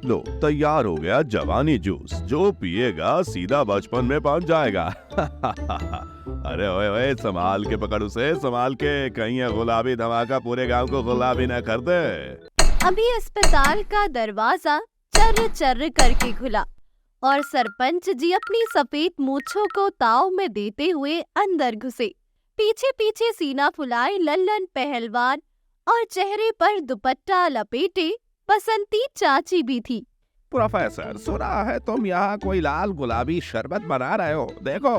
लो, तैयार हो गया जवानी जूस, जो पिएगा सीधा बचपन में पहुंच जाएगा। अरे ओए ओए, संभाल के पकड़ उसे, संभाल के, कहीं ये गुलाबी धमाका पूरे गांव को गुलाबी न कर दे। अभी अस्पताल का दरवाजा चर्र चर्र करके खुला और सरपंच जी अपनी सफेद मूंछों को ताव में देते हुए अंदर घुसे। पीछे पीछे सीना फुलाए लल्लन पहलवान और चेहरे पर दुपट्टा लपेटे बसंती चाची भी थी। प्रोफेसर, सुना है तुम यहाँ कोई लाल गुलाबी शरबत बना रहे हो। देखो,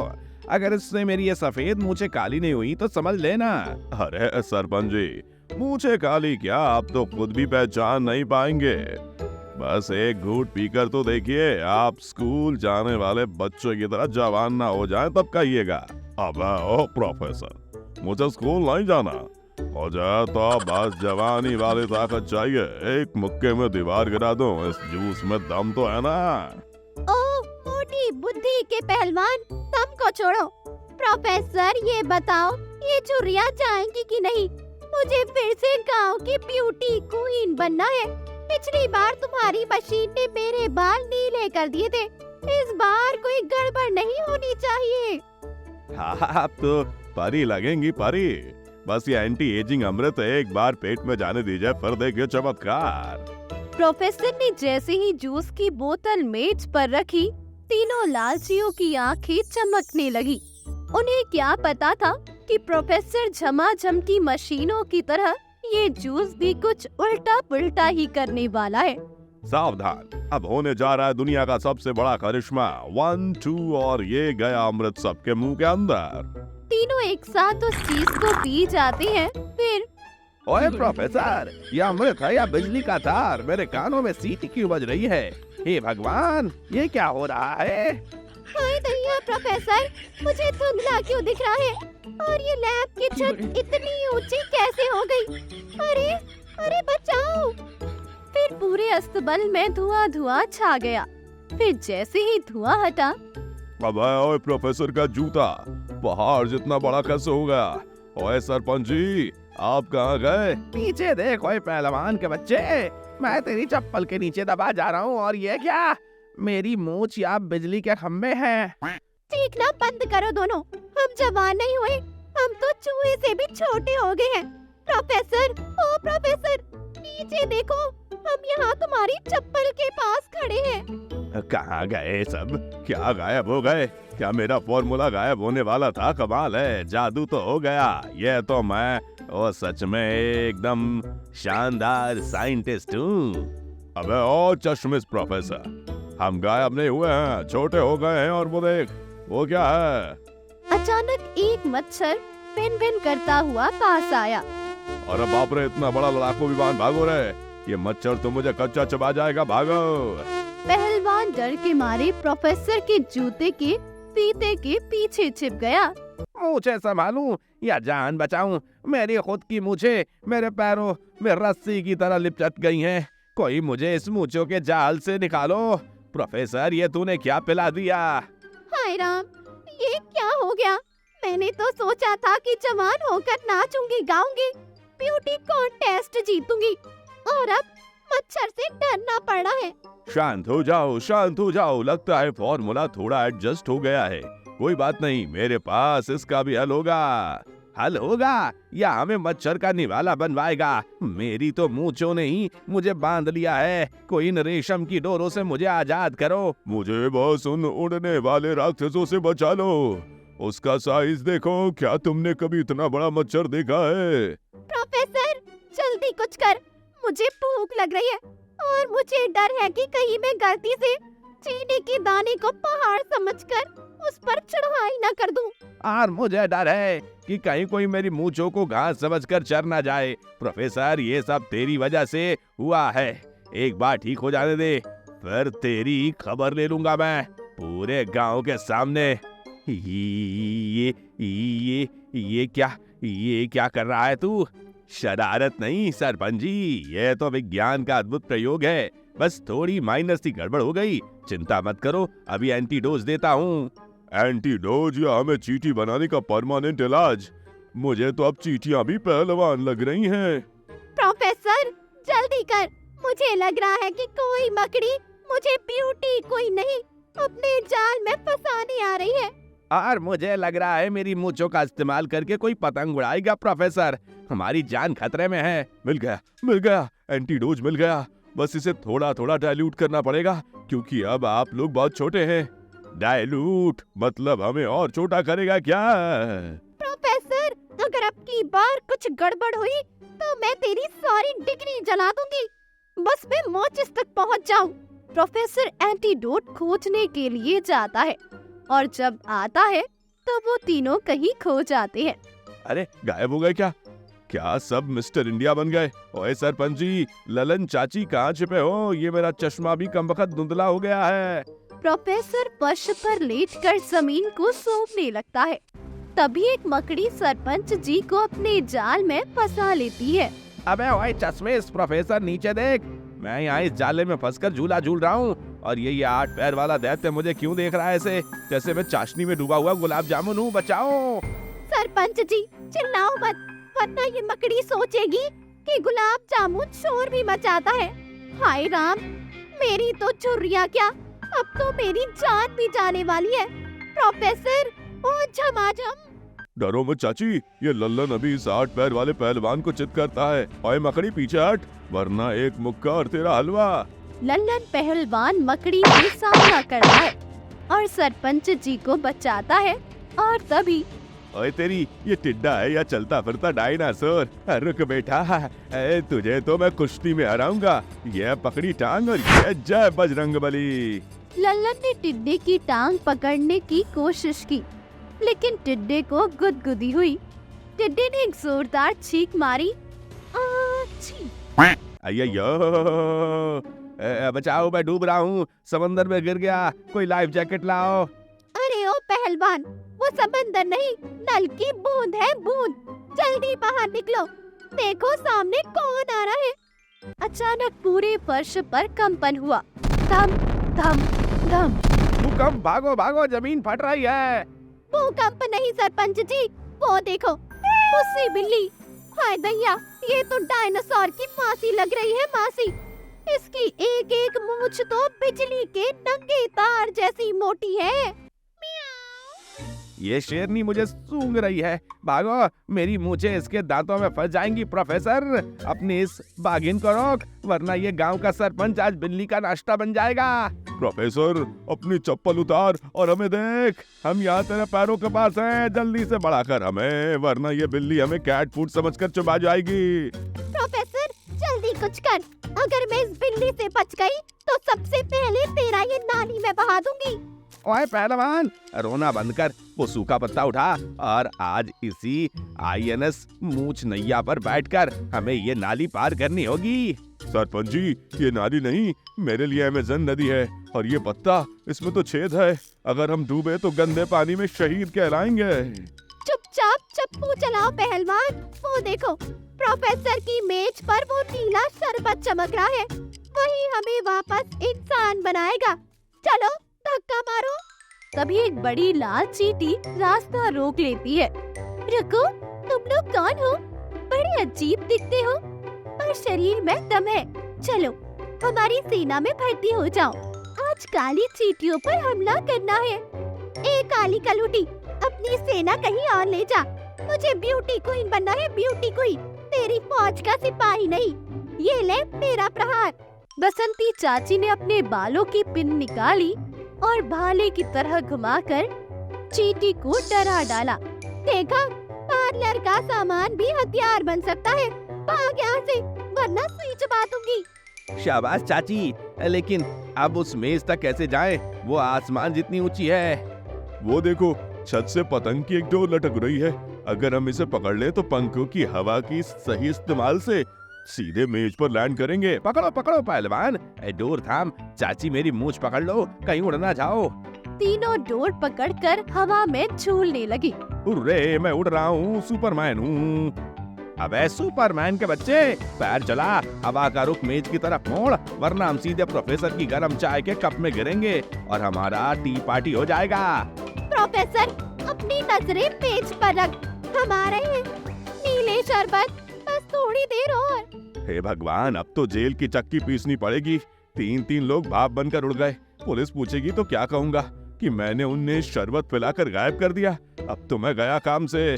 अगर इससे मेरी ये सफेद मूछें काली नहीं हुई तो समझ लेना। अरे सरपंच जी, मूछें काली क्या, आप तो खुद भी पहचान नहीं पाएंगे। बस एक घूंट पीकर तो देखिए, आप स्कूल जाने वाले बच्चों की तरह जवान ना हो जाएं तब कहिएगा। अबे ओ प्रोफेसर, मुझे स्कूल नहीं जाना, हो जाए तो बस जवानी वाली ताकत चाहिए, एक मुक्के में दीवार गिरा दूं, इस जूस में दम तो है ना। ओ मोटी बुद्धि के पहलवान, दम को छोड़ो। प्रोफेसर ये बताओ, ये चुरिया जाएंगी कि नहीं? मुझे फिर से गांव की ब्यूटी क्वीन बनना है। पिछली बार तुम्हारी मशीन ने मेरे बाल नीले कर दिए थे, इस बार कोई गड़बड़ नहीं होनी चाहिए। हाँ, आप तो परी लगेंगी, परी। बस ये एंटी एजिंग अमृत एक बार पेट में जाने दीजिए, फिर देखिए चमत्कार। प्रोफेसर ने जैसे ही जूस की बोतल मेज पर रखी, तीनों लालचियों की आंखें चमकने लगी। उन्हें क्या पता था कि प्रोफेसर झमाझम की मशीनों की तरह ये जूस भी कुछ उल्टा पुल्टा ही करने वाला है। सावधान, अब होने जा रहा है दुनिया का सबसे बड़ा करिश्मा। 1 2 और ये गया अमृत सबके मुंह के अंदर। तीनों एक साथ उस चीज को पी जाते हैं। फिर ओए प्रोफेसर, ये अमृत है या बिजली का तार? मेरे कानों में सीटी क्यों बज रही है? हे भगवान, ये क्या हो रहा है? हाय दैया प्रोफेसर, मुझे धुंधला क्यों दिख रहा है? और ये लैब की छत इतनी ऊंची कैसे हो गई? अरे अरे बचाओ! फिर पूरे अस्तबल में धुआं धुआं छा गया। फिर जैसे ही धुआं हटा, अबे ओए प्रोफेसर का जूता पहाड़ जितना बड़ा कैसे हो गया? ओए सरपंच जी, आप कहाँ गए? पीछे देख ओए पहलवान के बच्चे, मैं तेरी चप्पल के नीचे दबा जा रहा हूँ और ये क्या? मेरी मूंछ या बिजली के खम्भे हैं। चीखना बंद करो दोनों। हम जवान नहीं हुए, हम तो चूहे से भी छोटे हो गए हैं। प्रोफेसर, ओ प्रोफेसर, नीचे देखो, हम यहाँ तुम्हारी चप्पल के पास खड़े हैं। कहाँ गए सब? क्या गायब हो गए? क्या मेरा फॉर्मूला गायब होने वाला था? कमाल है, जादू तो हो गया। ये तो मैं सच में एकदम शानदार साइंटिस्ट हूँ। अबे ओ चश्मिश प्रोफेसर, हम गायब नहीं हुए हैं, छोटे हो गए हैं। और वो देख, वो क्या है? अचानक एक मच्छर भिन भिन करता हुआ पास आया। अरे बाप रे, इतना बड़ा लड़ाकू विमान, भागो रे, ये मच्छर तो मुझे कच्चा चबा जाएगा, भागो। पहलवान डर के मारे प्रोफेसर के जूते के फीते के पीछे छिप गया। मूछें संभालूं या जान बचाऊं? मेरी खुद की मूछें मेरे पैरों में रस्सी की तरह लिपट गई हैं। कोई मुझे इस मूछों के जाल से निकालो। प्रोफेसर, ये तूने क्या पिला दिया? हाय राम, ये क्या हो गया? मैंने तो सोचा था कि जवान होकर नाचूंगी गाऊंगी, ब्यूटी कॉन्टेस्ट जीतूंगी, और अब मच्छर से डरना पड़ा है। शांत हो जाओ, शांत हो जाओ, लगता है फॉर्मूला थोड़ा एडजस्ट हो गया है। कोई बात नहीं, मेरे पास इसका भी हल होगा। हल होगा या हमें मच्छर का निवाला बनवाएगा? मेरी तो मूंछों ने ही मुझे बांध लिया है। कोई इन रेशम की डोरों से मुझे आजाद करो। मुझे बस उन उड़ने वाले राक्षसों से बचा लो। उसका साइज देखो, क्या तुमने कभी इतना बड़ा मच्छर देखा है? प्रोफेसर, जल्दी कुछ कर, मुझे भूख लग रही है और मुझे डर है कि कहीं मैं गलती से चीनी के दाने को पहाड़ समझकर उस पर चढ़ाई न कर दूं। और मुझे डर है कि कहीं कोई मेरी मूंछों को घास समझकर चर ना जाए। प्रोफेसर, ये सब तेरी वजह से हुआ है। एक बार ठीक हो जाने दे, फिर तेरी खबर ले लूंगा मैं पूरे गांव के सामने। ये क्या कर रहा है तू? शरारत नहीं सरपंच जी, ये तो विज्ञान का अद्भुत प्रयोग है। बस थोड़ी माइनर सी गड़बड़ हो गई, चिंता मत करो, अभी एंटीडोज देता हूँ। एंटीडोज या हमें चींटी बनाने का परमानेंट इलाज? मुझे तो अब चींटियां भी पहलवान लग रही हैं। प्रोफेसर, जल्दी कर, मुझे लग रहा है कि कोई मकड़ी मुझे ब्यूटी कोई नहीं अपने जाल में फंसाने आ रही है। और मुझे लग रहा है मेरी मूंछों का इस्तेमाल करके कोई पतंग उड़ाएगा प्रोफेसर। हमारी जान खतरे में है। मिल गया, एंटीडोज मिल गया। बस इसे थोड़ा थोड़ा डाइल्यूट करना पड़ेगा क्योंकि अब आप लोग बहुत छोटे हैं। डाइल्यूट मतलब हमें और छोटा करेगा क्या? प्रोफेसर, अगर अब की बार कुछ गड़बड़ हुई तो मैं तेरी सारी डिग्री जला दूंगी। बस मैं मोचिस तक पहुंच जाऊं। प्रोफेसर एंटीडोट खोजने के लिए जाता है और जब आता है तो वो तीनों कहीं खो जाते हैं। अरे गायब हो गए क्या सब मिस्टर इंडिया बन गए? ओए सरपंच जी, ललन चाची कहाँ छिपे हो? ये मेरा चश्मा भी कमबख्त धुंधला हो गया है। प्रोफेसर फर्श पर लेटकर जमीन को सूंघने लगता है। तभी एक मकड़ी सरपंच जी को अपने जाल में फंसा लेती है। अबे ओए चश्मेश, प्रोफेसर नीचे देख। मैं यहाँ इस जाले में फंसकर झूला झूल रहा हूँ और ये 8 पैर वाला दैत्य मुझे क्यों देख रहा है ऐसे जैसे मैं चाशनी में डूबा हुआ गुलाब जामुन हूँ। बचाओ। सरपंच जी चिल्लाओ मत, वरना ये मकड़ी सोचेगी कि गुलाब जामुन शोर भी मचाता है। हाय राम, मेरी तो चुर्रियाँ क्या, अब तो मेरी जान भी जाने वाली है। प्रोफेसर ओ झमाझम। डरो मत चाची, ये लल्लन अभी इस 8 पैर वाले पहलवान को चित करता है। ओए मकड़ी पीछे हट, वरना एक मुक्का और तेरा हलवा। लल्लन पहलवान मकड़ी से सामना करता है और सरपंच जी को बचाता है। और तभी ओए तेरी, ये टिड्डा है या चलता फिरता डायनासोर? रुक बेटा, तुझे तो मैं कुश्ती में हराऊंगा। ये पकड़ी टांग और ये जय बजरंगबली। लल्लन ने टिड्डे की टांग पकड़ने की कोशिश की, लेकिन टिड्डे को गुदगुदी हुई। टिड्डे ने एक जोरदार चीख मारी। आछी! अय्यो, बचाओ, मैं डूब रहा हूँ, समंदर में गिर गया। कोई लाइफ जैकेट लाओ। अरे ओ पहलवान, वो समंदर नहीं, नल की बूंद है, बूंद। जल्दी बाहर निकलो, देखो सामने कौन आ रहा है। अचानक पूरे फर्श पर कंपन हुआ। धम धम धम। भूकंप, भागो भागो, जमीन फट रही है। भूकंप नहीं सरपंच जी, वो देखो, उससे बिल्ली। हाय दैया, ये तो डायनासोर की मासी लग रही है, मासी। इसकी एक एक मूंछ तो बिजली के नंगे तार जैसी मोटी है। ये शेरनी मुझे सूंघ रही है। भागो, मेरी मूंछें इसके दांतों में फंस जाएंगी। प्रोफेसर, अपनी इस बाघिन को रोक, वरना ये गांव का सरपंच आज बिल्ली का नाश्ता बन जाएगा। प्रोफेसर, अपनी चप्पल उतार और हमें देख। हम यहाँ तेरे पैरों के पास हैं, जल्दी से बढ़ा कर हमें, वरना ये बिल्ली हमें कैट फूड समझकर चबा जाएगी। प्रोफेसर, जल्दी कुछ कर। अगर मैं इस बिल्ली से बच गई तो सबसे पहले तेरा ये नाली में बहा दूंगी। ओए पहलवान, रोना बंद कर, वो सूखा पत्ता उठा और आज इसी INS मूंछ नैया पर बैठकर हमें ये नाली पार करनी होगी। सरपंच जी, ये नाली नहीं, मेरे लिए अमेज़न नदी है और ये पत्ता, इसमें तो छेद है। अगर हम डूबे तो गंदे पानी में शहीद कहलाएंगे। चुपचाप चप्पू चलाओ पहलवान। वो देखो, प्रोफेसर की मेज पर वो नीला शरबत चमक रहा है। वही हमें वापस इंसान बनाएगा। चलो धक्का मारो। तभी एक बड़ी लाल चींटी रास्ता रोक लेती है। रुको, तुम लोग कौन हो? बड़े अजीब दिखते हो और शरीर में दम है। चलो हमारी सेना में भर्ती हो जाओ। आज काली चींटियों पर हमला करना है। ए काली कलूटी, अपनी सेना कहीं और ले जा। मुझे ब्यूटी क्वीन बनना है, ब्यूटी क्वीन, तेरी फौज का सिपाही नहीं। ये ले मेरा प्रहार। बसंती चाची ने अपने बालों की पिन निकाली और भाले की तरह घुमाकर चींटी को डरा डाला। देखा, पार्लर का सामान भी हथियार बन सकता है। भाग यहाँ से, वरना सुई चबा दूंगी। शाबाश चाची, लेकिन अब उस मेज तक कैसे जाएं? वो आसमान जितनी ऊंची है। वो देखो, छत से पतंग की एक डोर लटक रही है। अगर हम इसे पकड़ ले तो पंखों की हवा की सही इस्तेमाल से सीधे मेज पर लैंड करेंगे। पकड़ो पकड़ो पहलवान, डोर थाम। चाची मेरी मूंछ पकड़ लो, कहीं उड़ ना जाओ। तीनों डोर पकड़कर हवा में झूलने लगी। हुर्रे, मैं उड़ रहा हूँ, सुपरमैन हूँ। अबे सुपरमैन के बच्चे, पैर चला, हवा का रुख मेज की तरफ मोड़, वरना हम सीधे प्रोफेसर की गर्म चाय के कप में गिरेंगे और हमारा टी पार्टी हो जाएगा। प्रोफेसर, अपनी नजरें मेज पर रख। हम आ रहे हैं। नीले शरबत, बस थोड़ी देर और। हे भगवान, अब तो जेल की चक्की पीसनी पड़ेगी। 3 लोग भाप बनकर उड़ गए। पुलिस पूछेगी तो क्या कहूँगा कि मैंने उन्हें शरबत पिलाकर गायब कर दिया। अब तो मैं गया काम से।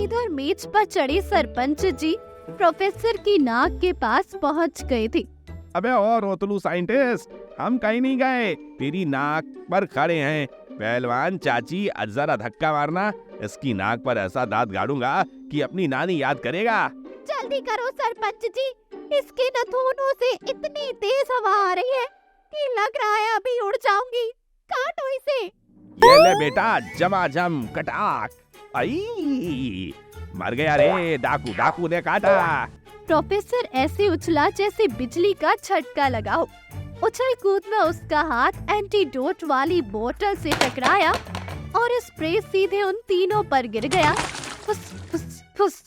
इधर मेज पर चढ़े सरपंच जी प्रोफेसर की नाक के पास पहुंच गए थे। अबे और रोतलू साइंटिस्ट, हम कहीं नहीं गए, तेरी नाक पर खड़े हैं। पहलवान चाची, जरा धक्का मारना, इसकी नाक पर ऐसा दांत गाड़ूंगा कि अपनी नानी याद करेगा। जल्दी करो सरपंच जी, इसके नथुनों से इतनी तेज हवा आ रही है कि लग रहा है अभी उड़ जाऊंगी। काटो इसे। ये ले बेटा, जमाजम कटाक। आई, मर गया रे, डाकू ने काटा। प्रोफेसर ऐसे उछला जैसे बिजली का झटका लगा हो। उछल कूद में उसका हाथ एंटीडोट वाली बोतल से टकराया और स्प्रे सीधे उन तीनों पर गिर गया। फुस फुस फुस।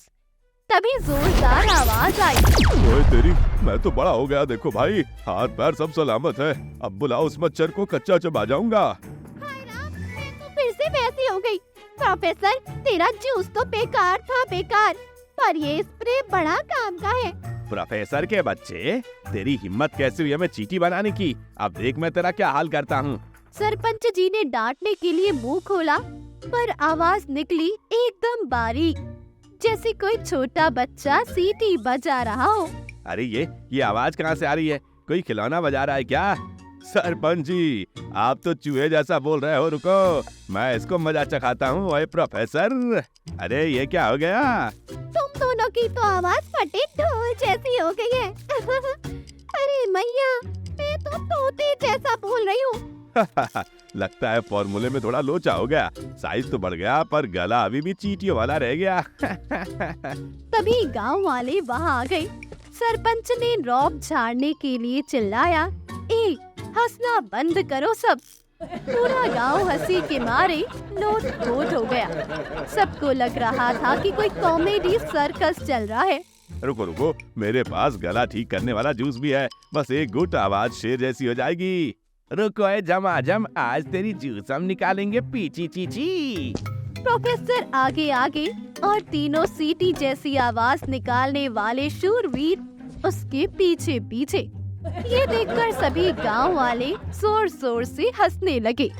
तभी जोरदार आवाज आई। ओए तेरी, मैं तो बड़ा हो गया देखो भाई, हाथ पैर सब सलामत है। अब बुलाओ उस मच्छर को, कच्चा चबा जाऊंगा। हाय राम, मैं तो फिर से वैसी हो गई। प्रोफेसर, तेरा जूस तो बेकार था, बेकार, पर ये स्प्रे बड़ा काम का है। प्रोफेसर के बच्चे, तेरी हिम्मत कैसे हुई हमें चींटी बनाने की? अब देख मैं तेरा क्या हाल करता हूँ। सरपंच जी ने डांटने के लिए मुंह खोला, पर आवाज निकली एकदम बारीक, जैसे कोई छोटा बच्चा सीटी बजा रहा हो। अरे ये आवाज कहाँ से आ रही है? कोई खिलौना बजा रहा है क्या? सरपंच जी, आप तो चूहे जैसा बोल रहे हो। रुको, मैं इसको मजा चखाता हूँ। ओए प्रोफेसर, अरे ये क्या हो गया? तुम दोनों की तो आवाज फटे ढोल जैसी हो गई है। अरे मैया, मैं तो तोते जैसा बोल रही हूँ। लगता है फॉर्मूले में थोड़ा लोचा हो गया। साइज तो बढ़ गया, पर गला अभी भी चींटियों वाला रह गया। तभी गांव वाले वहाँ आ गए। सरपंच ने रौब झाड़ने के लिए चिल्लाया, ए, हंसना बंद करो सब। पूरा गांव हंसी के मारे लोट-पोट हो गया। सबको लग रहा था कि कोई कॉमेडी सर्कस चल रहा है। रुको, मेरे पास गला ठीक करने वाला जूस भी है। बस एक घुट, आवाज शेर जैसी हो जाएगी। रुको ए जमाजम, आज तेरी जूस हम निकालेंगे पीची चीची। प्रोफेसर आगे आगे और तीनों सीटी जैसी आवाज निकालने वाले शूरवीर उसके पीछे पीछे। ये देखकर सभी गांव वाले जोर जोर से हंसने लगे।